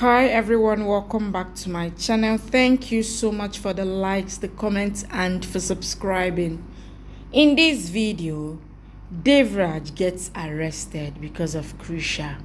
Hi everyone, welcome back to my channel. Thank you so much for the likes, the comments, and for subscribing. In this video, Devraj gets arrested because of Krisha.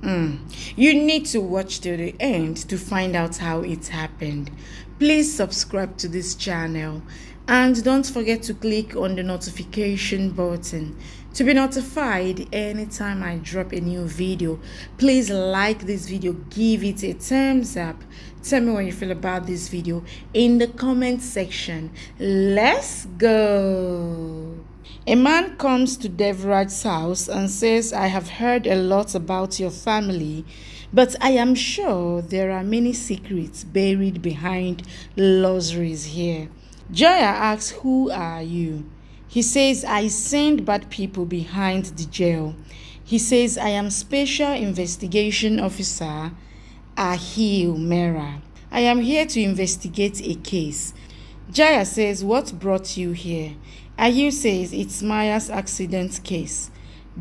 You need to watch to the end to find out how it happened. Please subscribe to this channel and don't forget to click on the notification button to be notified anytime I drop a new video. Please like this video, give it a thumbs up. Tell me what you feel about this video in the comment section. Let's go. A man comes to Devraj's house and says, I have heard a lot about your family, but I am sure there are many secrets buried behind luxuries here. Joya asks, who are you? He says, I send bad people behind the jail. He says, I am Special Investigation Officer Ahil Mera. I am here to investigate a case. Jaya says, what brought you here? Ahil says, it's Maya's accident case.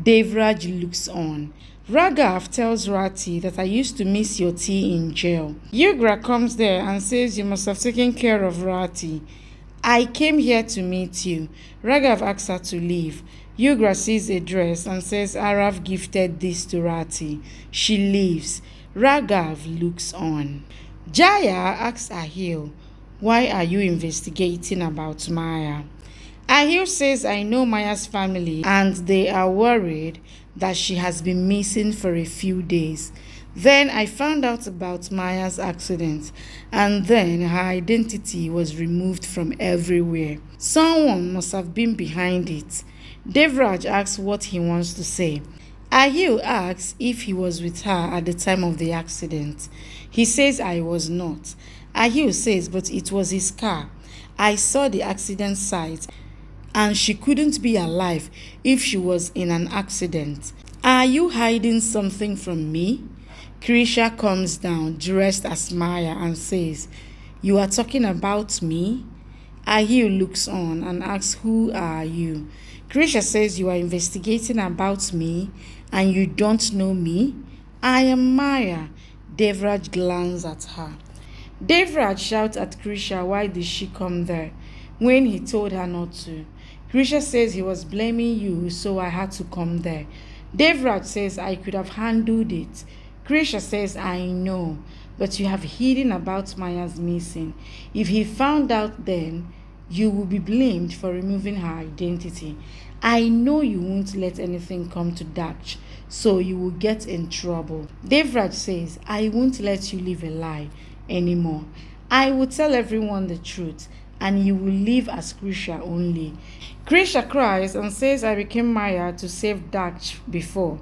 Devraj looks on. Raghav tells Rati that I used to miss your tea in jail. Yugra comes there and says you must have taken care of Rati. I came here to meet you. Raghav asks her to leave. Yugra sees a dress and says Arav gifted this to Rati. She leaves. Raghav looks on. Jaya asks Ahil, why are you investigating about Maya? Ahil says, I know Maya's family and they are worried that she has been missing for a few days. Then I found out about Maya's accident and then her identity was removed from everywhere. Someone must have been behind it. Devraj asks what he wants to say. Ahil asks if he was with her at the time of the accident. He says, I was not. Ahil says, but it was his car. I saw the accident site and she couldn't be alive if she was in an accident. Are you hiding something from me? Krisha comes down dressed as Maya and says, you are talking about me? Ahil looks on and asks, who are you? Krisha says, you are investigating about me and you don't know me? I am Maya. Devraj glances at her. Devraj shouts at Krisha, why did she come there when he told her not to? Krisha says he was blaming you, so I had to come there. Devraj says I could have handled it. Krisha says, I know, but you have hidden about Maya's missing. If he found out then, you will be blamed for removing her identity. I know you won't let anything come to Daksh, so you will get in trouble. Devraj says, I won't let you live a lie anymore. I will tell everyone the truth, and you will live as Krisha only. Krisha cries and says, I became Maya to save Daksh before,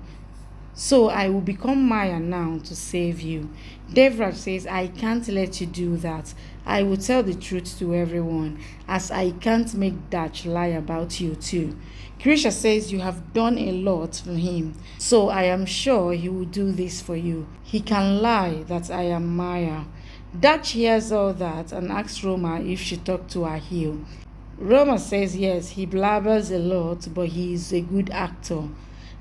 so I will become Maya now to save you. Devraj says, I can't let you do that. I will tell the truth to everyone, as I can't make Daksh lie about you too. Krisha says, you have done a lot for him, so I am sure he will do this for you. He can lie that I am Maya. Daksh hears all that and asks Roma if she talked to Ahil. Roma says yes, he blabbers a lot, but he is a good actor.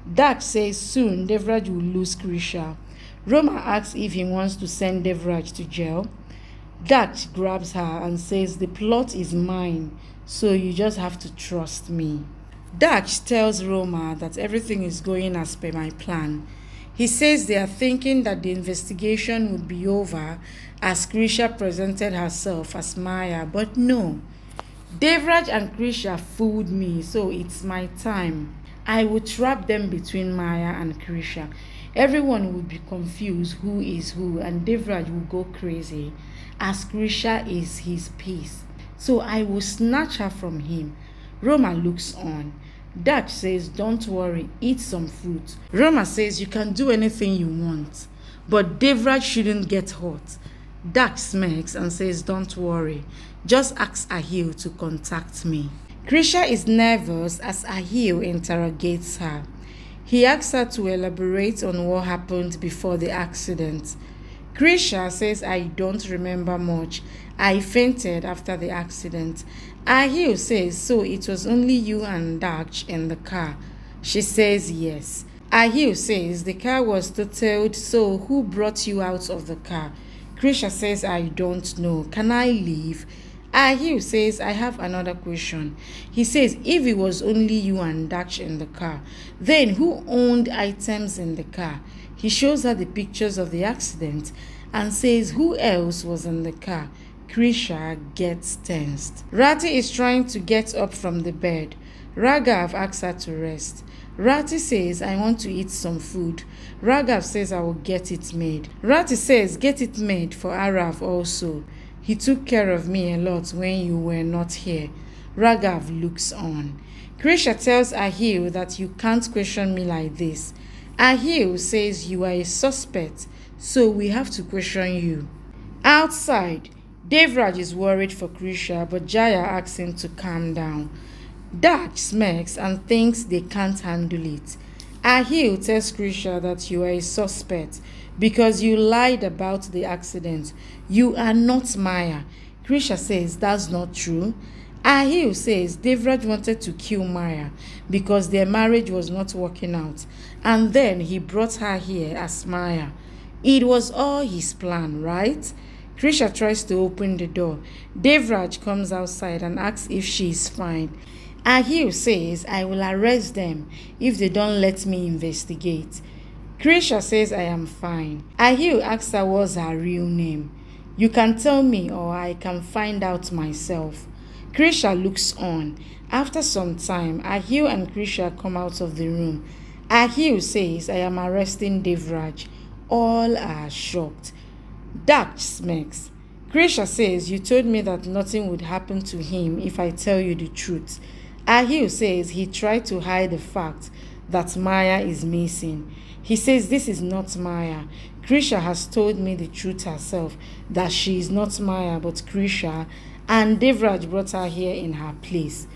Daksh says soon Devraj will lose Krisha. Roma asks if he wants to send Devraj to jail. Daksh grabs her and says the plot is mine, so you just have to trust me. Daksh tells Roma that everything is going as per my plan. He says they are thinking that the investigation would be over as Krisha presented herself as Maya, but no. Devraj and Krisha fooled me, so it's my time. I will trap them between Maya and Krisha. Everyone will be confused who is who, and Devraj will go crazy as Krisha is his piece. So I will snatch her from him. Roma looks on. Daksh says, don't worry, eat some fruit. Roma says, you can do anything you want, but Devraj shouldn't get hurt. Daksh smirks and says, don't worry, just ask Ahil to contact me. Krisha is nervous as Ahil interrogates her. He asks her to elaborate on what happened before the accident. Krisha says, I don't remember much. I fainted after the accident. Ahil says, so it was only you and Daksh in the car. She says yes. Ahil says the car was totaled, so who brought you out of the car? Krisha says, I don't know. Can I leave? Ahil says, I have another question. He says, if it was only you and Daksh in the car, then who owned items in the car? He shows her the pictures of the accident and says, who else was in the car? Krisha gets tensed. Rati is trying to get up from the bed. Raghav asks her to rest. Rati says, I want to eat some food. Raghav says, I will get it made. Rati says, get it made for Arav also. He took care of me a lot when you were not here. Raghav looks on. Krisha tells Ahil that you can't question me like this. Ahil says you are a suspect, so we have to question you. Outside, Devraj is worried for Krisha, but Jaya asks him to calm down. Daksh smirks and thinks they can't handle it. Ahil tells Krisha that you are a suspect because you lied about the accident. You are not Maya. Krisha says that's not true. Ahil says Devraj wanted to kill Maya because their marriage was not working out, and then he brought her here as Maya. It was all his plan, right? Krisha tries to open the door. Devraj comes outside and asks if she is fine. Ahil says, I will arrest them if they don't let me investigate. Krisha says I am fine. Ahil asks her what's her real name. You can tell me or I can find out myself. Krisha looks on. After some time, Ahil and Krisha come out of the room. Ahil says, I am arresting Devraj. All are shocked. Daksh smirks. Krisha says, you told me that nothing would happen to him if I tell you the truth. Ahil says he tried to hide the fact that Maya is missing. He says this is not Maya. Krisha has told me the truth herself, that she is not Maya but Krisha, and Devraj brought her here in her place.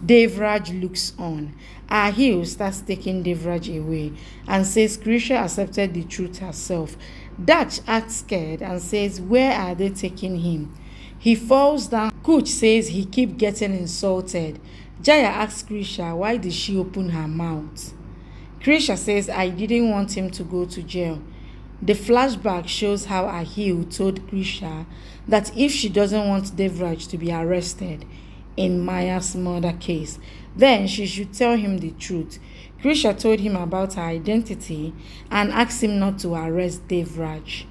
Devraj looks on. Ahil starts taking Devraj away and says Krisha accepted the truth herself. Daksh acts scared and says, where are they taking him? He falls down. Kuch says he keeps getting insulted. Jaya asks Krisha why did she open her mouth. Krisha says I didn't want him to go to jail. The flashback shows how Ahil told Krisha that if she doesn't want Devraj to be arrested in Maya's murder case, then she should tell him the truth. Krisha told him about her identity and asked him not to arrest Devraj.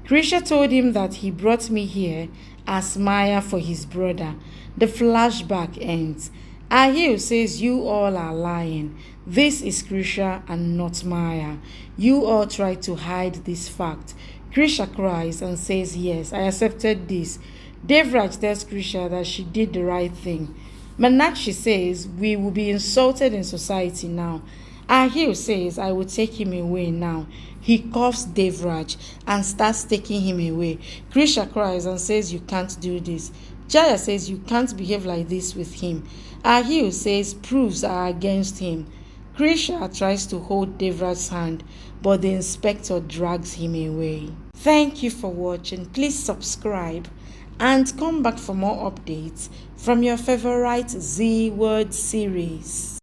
Krisha told him that he brought me here as Maya for his brother. The flashback ends. Ahil says you all are lying. This is Krisha and not Maya. You all try to hide this fact. Krisha cries and says yes, I accepted this. Devraj tells Krisha that she did the right thing. Meenakshi says we will be insulted in society now. Ahil says I will take him away now. He cuffs Devraj and starts taking him away. Krisha cries and says you can't do this. Jaya says you can't behave like this with him. Ahil says proofs are against him. Krisha tries to hold Devraj's hand, but the inspector drags him away. Thank you for watching. Please subscribe and come back for more updates from your favorite Z Word series.